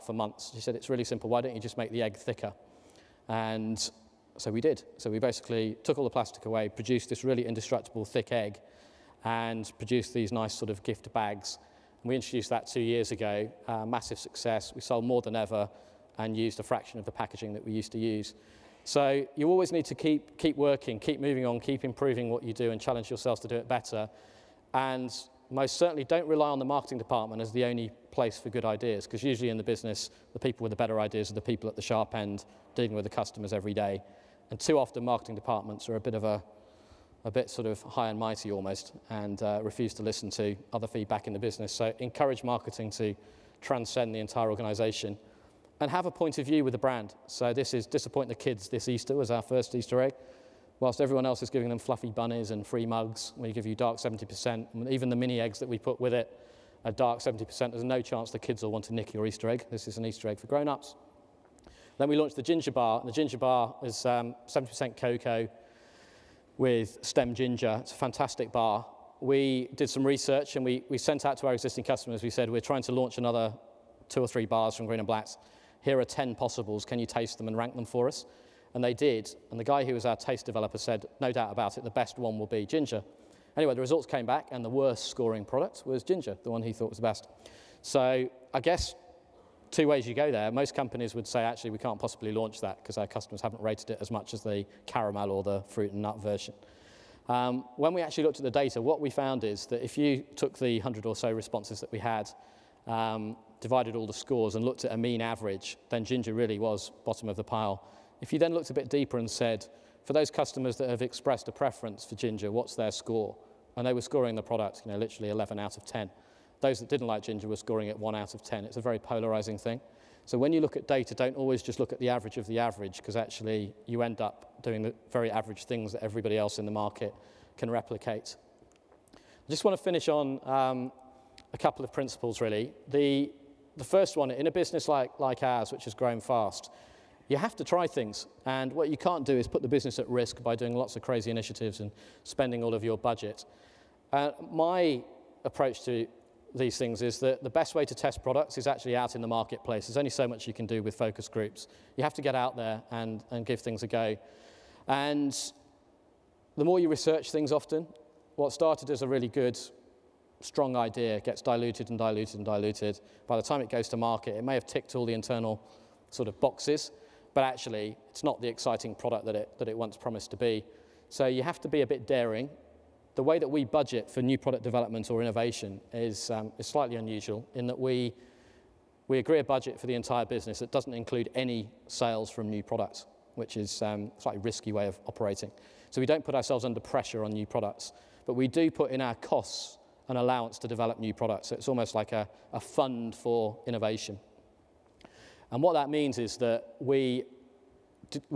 for months. She said, it's really simple. Why don't you just make the egg thicker? And so we did. So we basically took all the plastic away, produced this really indestructible thick egg, and produced these nice sort of gift bags. And we introduced that 2 years ago, massive success. We sold more than ever and used a fraction of the packaging that we used to use. So you always need to keep working, keep moving on, keep improving what you do and challenge yourselves to do it better. And most certainly don't rely on the marketing department as the only place for good ideas, because usually in the business, the people with the better ideas are the people at the sharp end dealing with the customers every day. And too often marketing departments are a bit sort of high and mighty almost, and refuse to listen to other feedback in the business. So encourage marketing to transcend the entire organization and have a point of view with the brand. So this is Disappoint the Kids this Easter was our first Easter egg. Whilst everyone else is giving them fluffy bunnies and free mugs, we give you dark 70%. And even the mini eggs that we put with it are dark 70%. There's no chance the kids will want to nick your Easter egg. This is an Easter egg for grown-ups. Then we launched the ginger bar. The ginger bar is 70% cocoa with stem ginger. It's a fantastic bar. We did some research and we sent out to our existing customers. We said, we're trying to launch another 2 or 3 bars from Green and Black's. Here are 10 possibles. Can you taste them and rank them for us? And they did. And the guy who was our taste developer said, no doubt about it, the best one will be ginger. Anyway, the results came back and the worst scoring product was ginger, the one he thought was the best. So I guess 2 ways you go there. Most companies would say, actually, we can't possibly launch that because our customers haven't rated it as much as the caramel or the fruit and nut version. When we actually looked at the data, what we found is that if you took the 100 or so responses that we had, divided all the scores and looked at a mean average, then ginger really was bottom of the pile. If you then looked a bit deeper and said, for those customers that have expressed a preference for ginger, what's their score? And they were scoring the product, literally 11 out of 10. Those that didn't like ginger were scoring it 1 out of 10. It's a very polarizing thing. So when you look at data, don't always just look at the average of the average, because actually you end up doing the very average things that everybody else in the market can replicate. I just want to finish on a couple of principles, really. The first one, in a business like ours, which has grown fast, you have to try things. And what you can't do is put the business at risk by doing lots of crazy initiatives and spending all of your budget. My approach to these things is that the best way to test products is actually out in the marketplace. There's only so much you can do with focus groups. You have to get out there and give things a go. And the more you research things often, what started as a really good, strong idea gets diluted and diluted and diluted. By the time it goes to market, it may have ticked all the internal sort of boxes, but actually it's not the exciting product that it once promised to be. So you have to be a bit daring. The way that we budget for new product development or innovation is slightly unusual in that we agree a budget for the entire business that doesn't include any sales from new products, which is a slightly risky way of operating. So we don't put ourselves under pressure on new products, but we do put in our costs an allowance to develop new products. So it's almost like a fund for innovation. And what that means is that we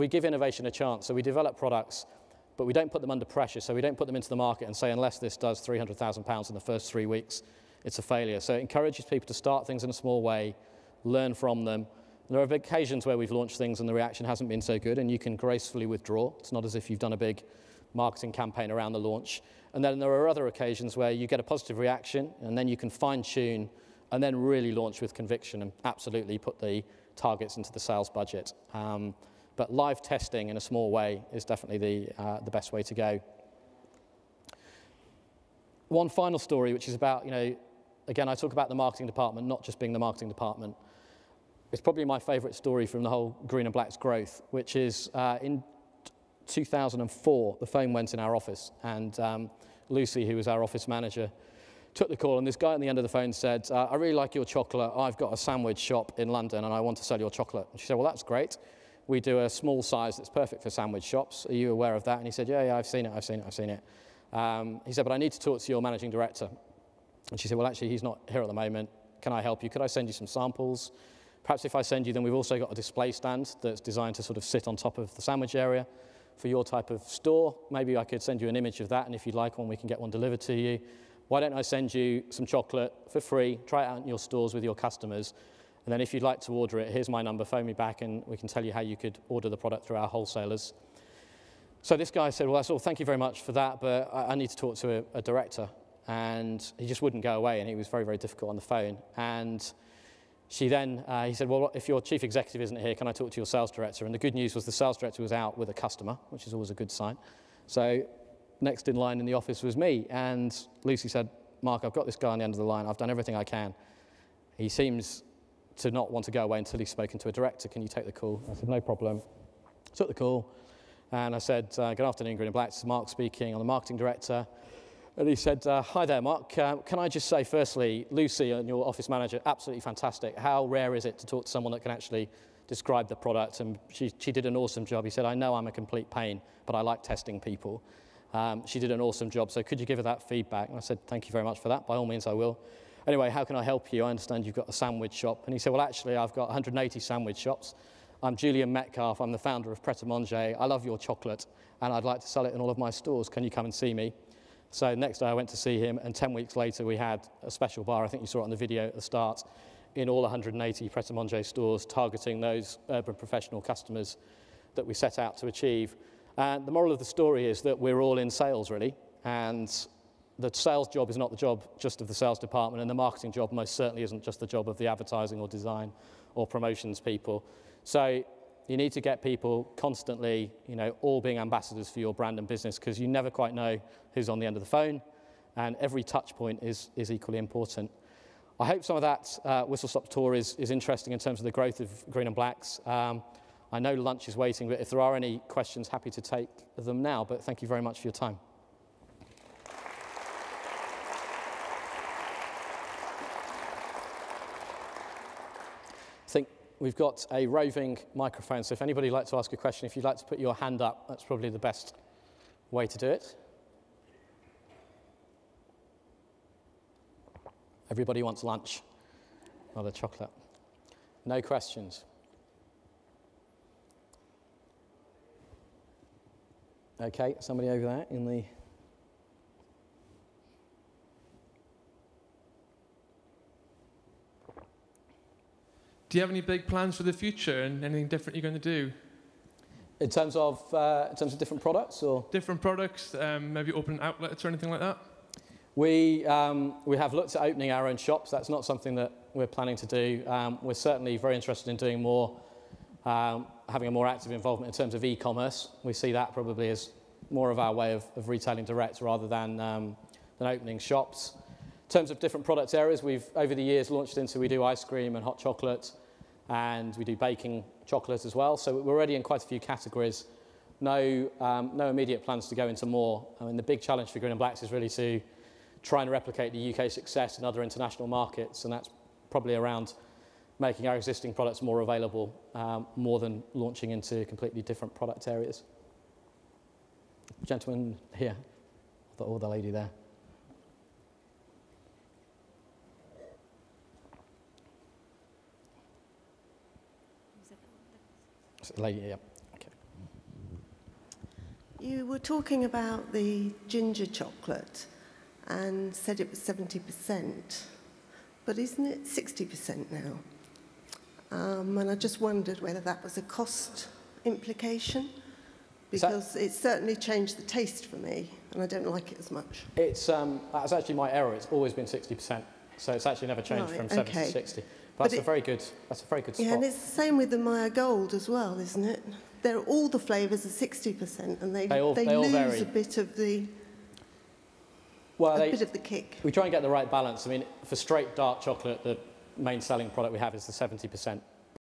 give innovation a chance. So we develop products, but we don't put them under pressure. So we don't put them into the market and say, unless this does £300,000 in the first 3 weeks, it's a failure. So it encourages people to start things in a small way, learn from them. And there are occasions where we've launched things and the reaction hasn't been so good, and you can gracefully withdraw. It's not as if you've done a big marketing campaign around the launch. And then there are other occasions where you get a positive reaction, and then you can fine-tune and then really launch with conviction and absolutely put the targets into the sales budget. But live testing in a small way is definitely the best way to go. One final story, which is about, again, I talk about the marketing department not just being the marketing department. It's probably my favorite story from the whole Green and Black's growth, which is in 2004, the phone went in our office, and Lucy, who was our office manager, took the call, and this guy on the end of the phone said, I really like your chocolate. I've got a sandwich shop in London, and I want to sell your chocolate. And she said, well, that's great. We do a small size that's perfect for sandwich shops. Are you aware of that? And he said, yeah, I've seen it. He said, but I need to talk to your managing director. And she said, well, actually, he's not here at the moment. Can I help you? Could I send you some samples? Perhaps if I send you them, we've also got a display stand that's designed to sort of sit on top of the sandwich area for your type of store. Maybe I could send you an image of that, and if you'd like one, we can get one delivered to you. Why don't I send you some chocolate for free, try it out in your stores with your customers, and then if you'd like to order it, here's my number, phone me back, and we can tell you how you could order the product through our wholesalers. So this guy said, well, that's all, thank you very much for that, but I need to talk to a director. And he just wouldn't go away, and he was very, very difficult on the phone. And He said, well, if your chief executive isn't here, can I talk to your sales director? And the good news was the sales director was out with a customer, which is always a good sign. So next in line in the office was me. And Lucy said, Mark, I've got this guy on the end of the line. I've done everything I can. He seems to not want to go away until he's spoken to a director. Can you take the call? I said, no problem. Took the call. And I said, good afternoon, Green & Black. This is Mark speaking. I'm the marketing director. And he said, hi there, Mark. Can I just say, firstly, Lucy and your office manager, absolutely fantastic. How rare is it to talk to someone that can actually describe the product? And she did an awesome job. He said, I know I'm a complete pain, but I like testing people. She did an awesome job, so could you give her that feedback? And I said, thank you very much for that. By all means, I will. Anyway, how can I help you? I understand you've got a sandwich shop. And he said, well, actually, I've got 180 sandwich shops. I'm Julian Metcalf. I'm the founder of Pret a Manger. I love your chocolate, and I'd like to sell it in all of my stores. Can you come and see me? So next day I went to see him, and 10 weeks later we had a special bar, I think you saw it on the video at the start, in all 180 Pret a Manger stores, targeting those urban professional customers that we set out to achieve. And the moral of the story is that we're all in sales, really, and the sales job is not the job just of the sales department, and the marketing job most certainly isn't just the job of the advertising or design or promotions people. So you need to get people constantly, all being ambassadors for your brand and business, because you never quite know who's on the end of the phone, and every touch point is equally important. I hope some of that whistle-stop tour is interesting in terms of the growth of Green & Blacks. I know lunch is waiting, but if there are any questions, happy to take them now, but thank you very much for your time. I think we've got a roving microphone, so if anybody would like to ask a question, if you'd like to put your hand up, that's probably the best way to do it. Everybody wants lunch, not a chocolate. No questions. Okay, somebody over there in the... Do you have any big plans for the future and anything different you're going to do? In terms of different products, or different products, maybe opening outlets or anything like that? We have looked at opening our own shops. That's not something that we're planning to do. We're certainly very interested in doing more, having a more active involvement in terms of e-commerce. We see that probably as more of our way of retailing direct rather than opening shops. In terms of different product areas, we've over the years launched into, we do ice cream and hot chocolate, and we do baking chocolate as well. So we're already in quite a few categories. No immediate plans to go into more. I mean, the big challenge for Green & Blacks is really to try and replicate the UK success in other international markets, and that's probably around making our existing products more available, more than launching into completely different product areas. Gentleman here, or the lady there. Lady, yeah. Okay. You were talking about the ginger chocolate and said it was 70%, but isn't it 60% now? And I just wondered whether that was a cost implication, because it's certainly changed the taste for me, and I don't like it as much. That's actually my error. It's always been 60%, so it's actually never changed from 70 to 60. But that's a very good spot. Yeah, and it's the same with the Maya Gold as well, isn't it? All the flavours are 60%, and they lose vary. A bit of the bit of the kick. We try and get the right balance. I mean, for straight dark chocolate, the main selling product we have is the 70%.